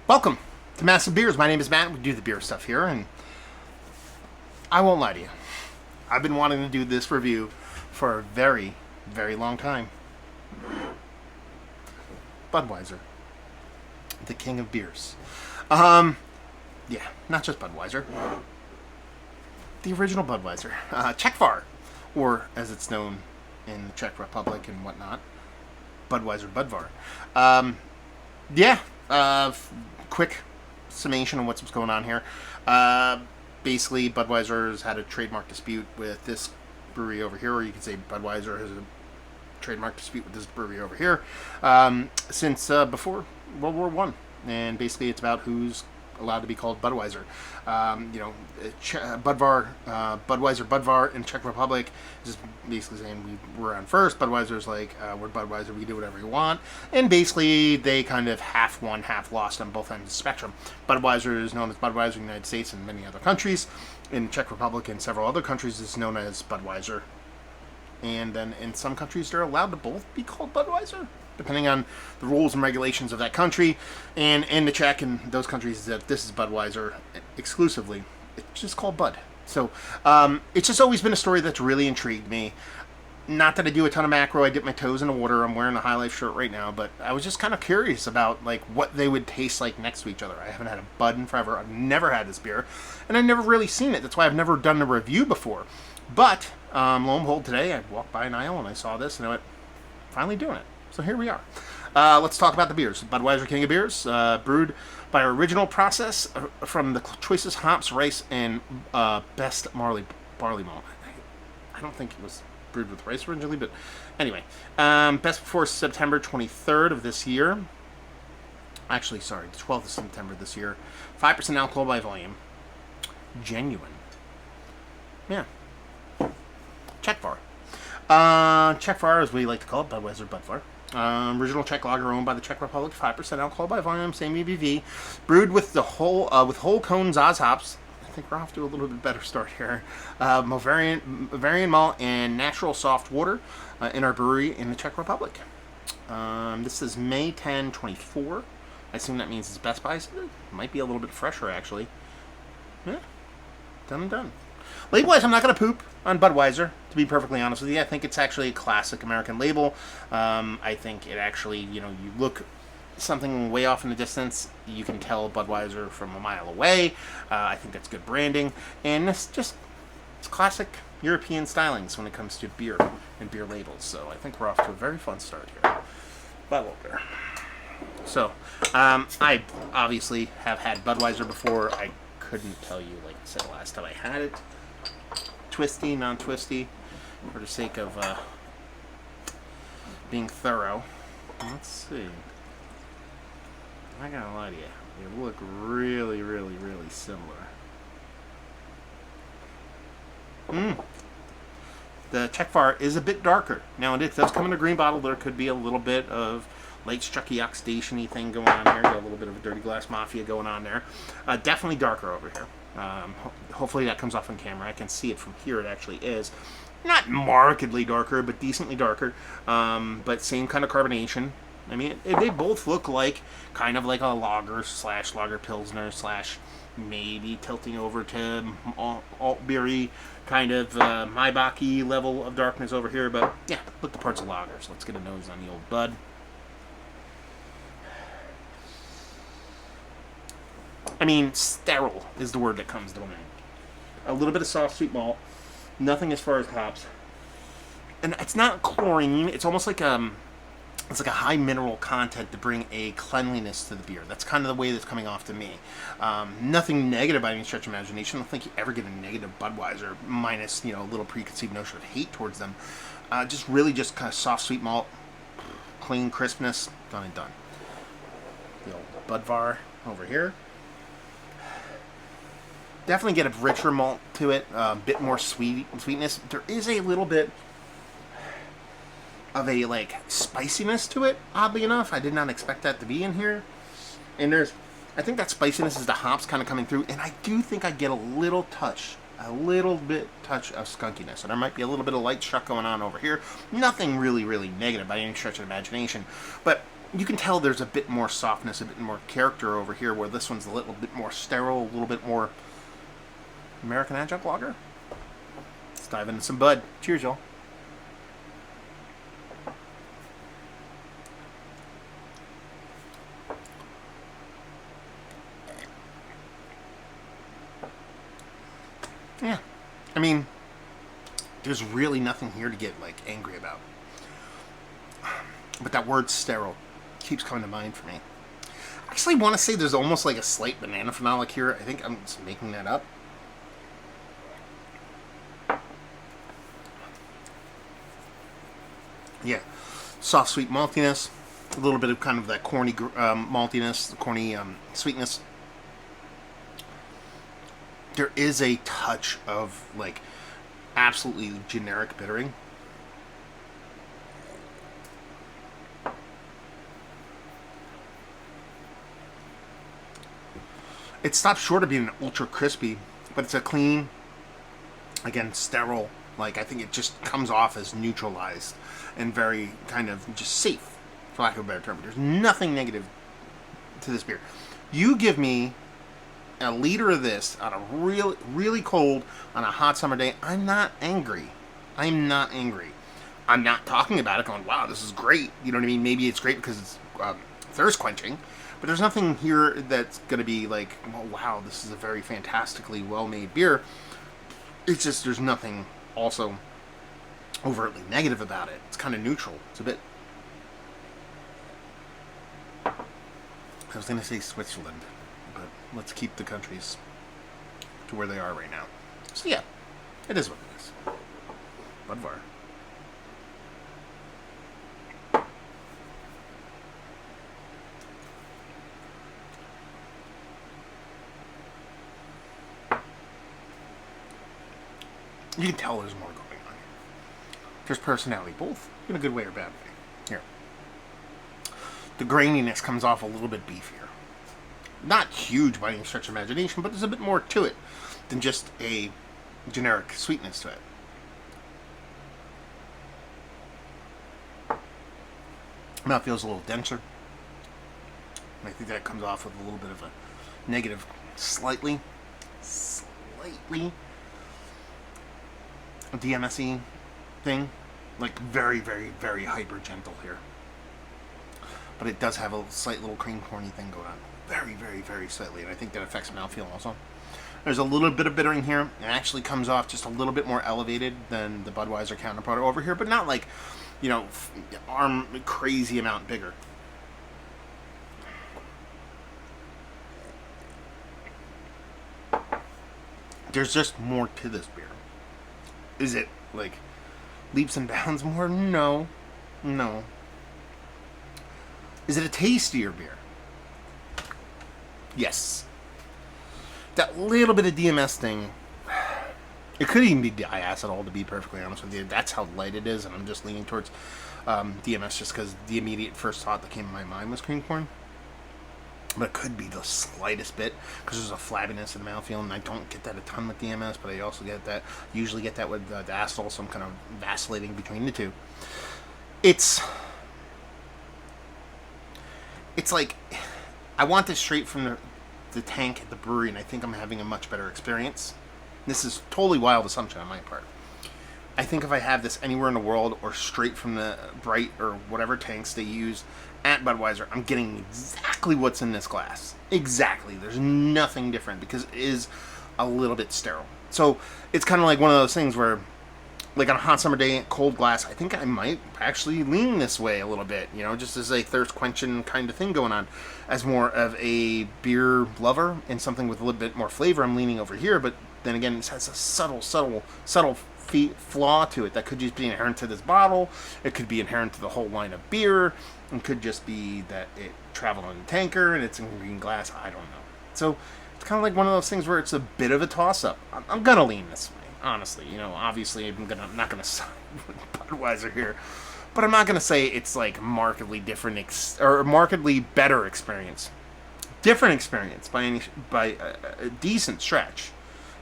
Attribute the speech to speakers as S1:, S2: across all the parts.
S1: Welcome to Massive Beers. My name is Matt. We do the beer stuff here, and I won't lie to you. I've been wanting to do this review for a very, very long time. Budweiser, the king of beers. Yeah, not just Budweiser. The original Budweiser. Czechvar, or as it's known in the Czech Republic and whatnot, Budweiser, Budvar. Quick summation of what's going on here. Basically, Budweiser has had a trademark dispute with this brewery over here, or you could say Budweiser has a trademark dispute with this brewery over here since before World War One, and basically it's about who's allowed to be called Budweiser. Budvar, Budweiser, Budvar in Czech Republic is basically saying we're on first. Budweiser's like, we're Budweiser, we can do whatever we want. And basically they kind of half won, half lost on both ends of the spectrum. Budweiser is known as Budweiser in the United States and many other countries. In Czech Republic and several other countries it's known as Budweiser. And then in some countries they're allowed to both be called Budweiser, depending on the rules and regulations of that country. And in the Czech and those countries that this is Budweiser exclusively, it's just called Bud. So it's just always been a story that's really intrigued me. Not that I do a ton of macro, I dip my toes in the water, I'm wearing a High Life shirt right now, but I was just kind of curious about like what they would taste like next to each other. I haven't had a Bud in forever, I've never had this beer, and I've never really seen it. That's why I've never done a review before. But lo and behold, today I walked by an aisle and I saw this and I went, finally doing it. So here we are. Let's talk about the beers. Budweiser King of Beers, brewed by our original process from the choicest hops, rice, and best barley malt. I don't think it was brewed with rice originally, but anyway. Best before September 23rd of this year. Actually, sorry, the 12th of September this year. 5% alcohol by volume. Genuine. Yeah. Czechvar. Czechvar, as we like to call it, Budweiser, Budvar. Original Czech lager owned by the Czech Republic, 5% alcohol by volume, same ABV, brewed with whole cone Zaz hops. I think we're off to a little bit better start here. Bavarian malt and natural soft water in our brewery in the Czech Republic. This is May 10, 24. I assume that means it's Best Buy. So it might be a little bit fresher actually. Yeah, done and done. Label-wise, I'm not going to poop on Budweiser, to be perfectly honest with you. I think it's actually a classic American label. I think it actually, you look something way off in the distance, you can tell Budweiser from a mile away. I think that's good branding. And it's classic European stylings when it comes to beer and beer labels. So I think we're off to a very fun start here. Bud opener. So, I obviously have had Budweiser before. I couldn't tell you, like I said, last time I had it. Twisty, non-twisty, for the sake of being thorough. Let's see. I'm not gonna lie to you. They look really, really, really similar. The Czechvar is a bit darker. Now, it does come in a green bottle. There could be a little bit of light strucky oxidation-y thing going on here. Got a little bit of a dirty glass mafia going on there. Definitely darker over here. Hopefully that comes off on camera. I can see it from here. It actually is. Not markedly darker, but decently darker. But same kind of carbonation. I mean, they both look like kind of like a lager / lager pilsner / maybe tilting over to alt beery kind of Maibach-y level of darkness over here. But yeah, look the parts of lagers. Let's get a nose on the old Bud. I mean, sterile is the word that comes to mind. A little bit of soft, sweet malt. Nothing as far as hops. And it's not chlorine. It's almost like it's like a high mineral content to bring a cleanliness to the beer. That's kind of the way that's coming off to me. Nothing negative by any stretch of imagination. I don't think you ever get a negative Budweiser, minus, a little preconceived notion of hate towards them. Just kind of soft, sweet malt. Clean crispness. Done and done. The old Budvar over here. Definitely get a richer malt to it, a bit more sweetness. There is a little bit of a spiciness to it, oddly enough. I did not expect that to be in here. And I think that spiciness is the hops kind of coming through, and I do think I get a little touch of skunkiness. And there might be a little bit of light struck going on over here. Nothing really, really negative by any stretch of imagination. But you can tell there's a bit more softness, a bit more character over here, where this one's a little bit more sterile, a little bit more American adjunct lager. Let's dive into some Bud. Cheers, y'all. Yeah, I mean, there's really nothing here to get like angry about. But that word sterile keeps coming to mind for me. I actually want to say there's almost like a slight banana phenolic here. I think I'm just making that up. Yeah, soft, sweet maltiness, a little bit of kind of that corny maltiness, corny sweetness. There is a touch of like absolutely generic bittering. It stops short of being ultra crispy, but it's a clean, again, sterile, like I think it just comes off as neutralized and very kind of just safe, for lack of a better term. There's nothing negative to this beer. You give me a liter of this on a really cold, on a hot summer day, I'm not angry. I'm not angry. I'm not talking about it going, wow, this is great. You know what I mean? Maybe it's great because it's thirst quenching. But there's nothing here that's going to be like, oh, wow, this is a very fantastically well-made beer. It's just, there's nothing also overtly negative about it. It's kind of neutral. It's a bit... I was going to say Switzerland, but let's keep the countries to where they are right now. So yeah, it is what it is. Budvar. You can tell there's more going on here. There's personality, both in a good way or bad way. Here. The graininess comes off a little bit beefier. Not huge by any stretch of imagination, but there's a bit more to it than just a generic sweetness to it. Mouth feels a little denser. And I think that comes off with a little bit of a negative, slightly DMSE thing, like very, very, very hyper gentle here. But it does have a slight little cream corny thing going on. Very, very, very slightly, and I think that affects mouthfeel also. There's a little bit of bittering here. It actually comes off just a little bit more elevated than the Budweiser counterpart over here, but not like, you know, arm crazy amount bigger. There's just more to this beer. Is it like leaps and bounds more? No. No. Is it a tastier beer? Yes. That little bit of DMS thing, it could even be diacetyl, to be perfectly honest with you. That's how light it is, and I'm just leaning towards DMS just because the immediate first thought that came to my mind was cream corn. But it could be the slightest bit, because there's a flabbiness in the mouthfeel, and I don't get that a ton with DMS, but I also get that, usually get that with diacetyl, so I'm kind of vacillating between the two. It's like, I want this straight from the tank at the brewery, and I think I'm having a much better experience. This is totally wild assumption on my part. I think if I have this anywhere in the world, or straight from the Bright or whatever tanks they use at Budweiser, I'm getting exactly what's in this glass. Exactly. There's nothing different, because it is a little bit sterile. So it's kind of like one of those things where, like on a hot summer day, cold glass, I think I might actually lean this way a little bit, you know, just as a thirst quenching kind of thing going on. As more of a beer lover and something with a little bit more flavor, I'm leaning over here, but then again, it has a subtle flaw to it that could just be inherent to this bottle. It could be inherent to the whole line of beer. It could just be that it traveled on a tanker and it's in green glass. I don't know. So it's kind of like one of those things where it's a bit of a toss-up. I'm going to lean this way, honestly. You know, obviously I'm not going to side with Budweiser here. But I'm not going to say it's like markedly different or markedly better experience. Different experience by a decent stretch.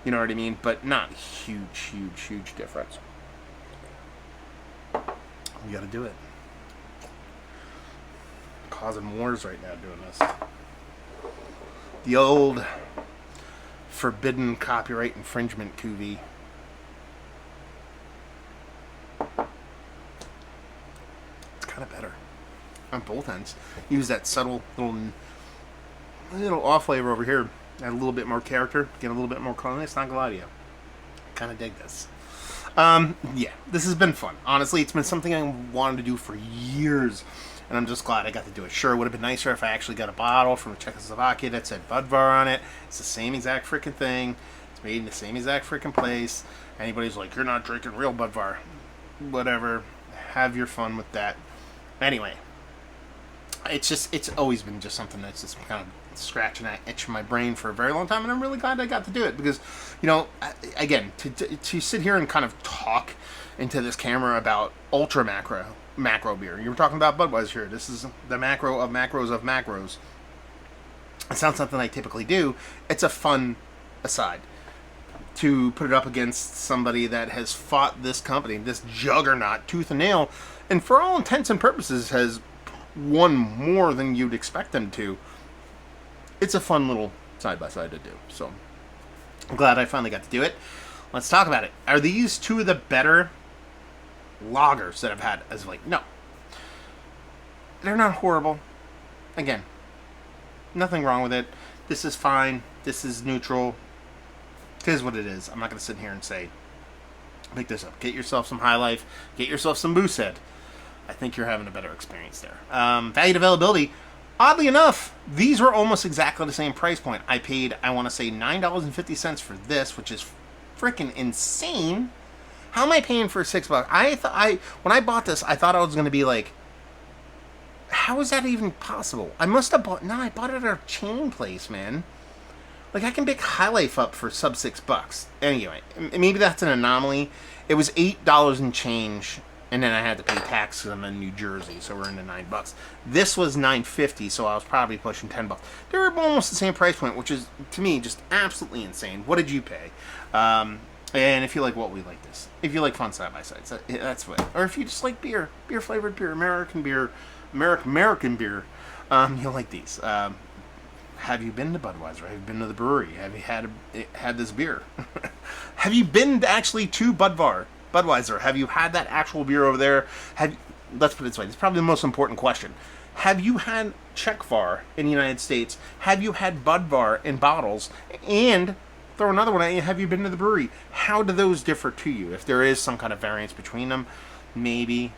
S1: You know what I mean? But not huge difference. You got to do it. causing wars right now doing this. The old forbidden copyright infringement cuvee. It's kind of better on both ends. Use that subtle little off flavor over here. Add a little bit more character. Get a little bit more color. It's not gonna lie to you. Kind of dig this. Yeah, this has been fun. Honestly, it's been something I wanted to do for years, and I'm just glad I got to do it. Sure, it would have been nicer if I actually got a bottle from Czechoslovakia that said Budvar on it. It's the same exact freaking thing. It's made in the same exact freaking place. Anybody's like, you're not drinking real Budvar. Whatever. Have your fun with that. Anyway, it's always been just something that's just kind of scratching that itch in my brain for a very long time, and I'm really glad I got to do it because, you know, again, to sit here and kind of talk into this camera about ultra macro beer. You were talking about Budweiser here. This is the macro of macros of macros. It's not something I typically do. It's a fun aside to put it up against somebody that has fought this company, this juggernaut, tooth and nail, and for all intents and purposes has won more than you'd expect them to. It's a fun little side-by-side to do. So, I'm glad I finally got to do it. Let's talk about it. Are these two of the better lagers that I've had as of late? No. They're not horrible. Again, nothing wrong with it. This is fine. This is neutral. It is what it is. I'm not going to sit here and say, pick this up. Get yourself some High Life. Get yourself some Moosehead. I think you're having a better experience there. Value availability. Oddly enough, these were almost exactly the same price point. I paid, I want to say, $9.50 for this, which is freaking insane. How am I paying for $6? When I bought this, I thought I was going to be like, how is that even possible? I must have bought, no, I bought it at a chain place, man. Like, I can pick High Life up for sub $6. Anyway, maybe that's an anomaly. It was $8 and change. And then I had to pay tax because I'm in New Jersey, so we're into $9. This was $9.50, so I was probably pushing $10. They were almost the same price point, which is, to me, just absolutely insane. What did you pay? And if you like what we like this, if you like fun side-by-sides, that's what. Or if you just like beer-flavored beer, American beer, you'll like these. Have you been to Budweiser? Have you been to the brewery? Have you had this beer? Have you been actually to Budweiser? Have you had that actual beer over there? Let's put it this way. It's probably the most important question. Have you had Czechvar in the United States? Have you had Budvar in bottles? And throw another one at you. Have you been to the brewery? How do those differ to you? If there is some kind of variance between them, maybe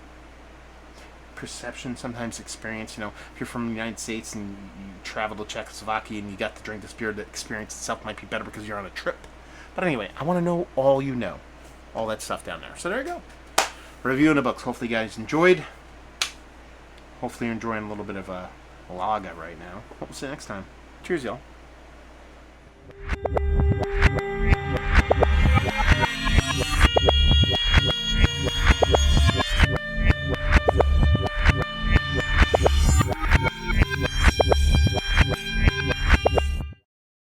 S1: perception, sometimes experience. You know, if you're from the United States and you travel to Czechoslovakia and you got to drink this beer, the experience itself might be better because you're on a trip. But anyway, I want to know all you know. All that stuff down there. So there you go. Review in the books. Hopefully you guys enjoyed. Hopefully you're enjoying a little bit of a lager right now. We'll see you next time. Cheers, y'all.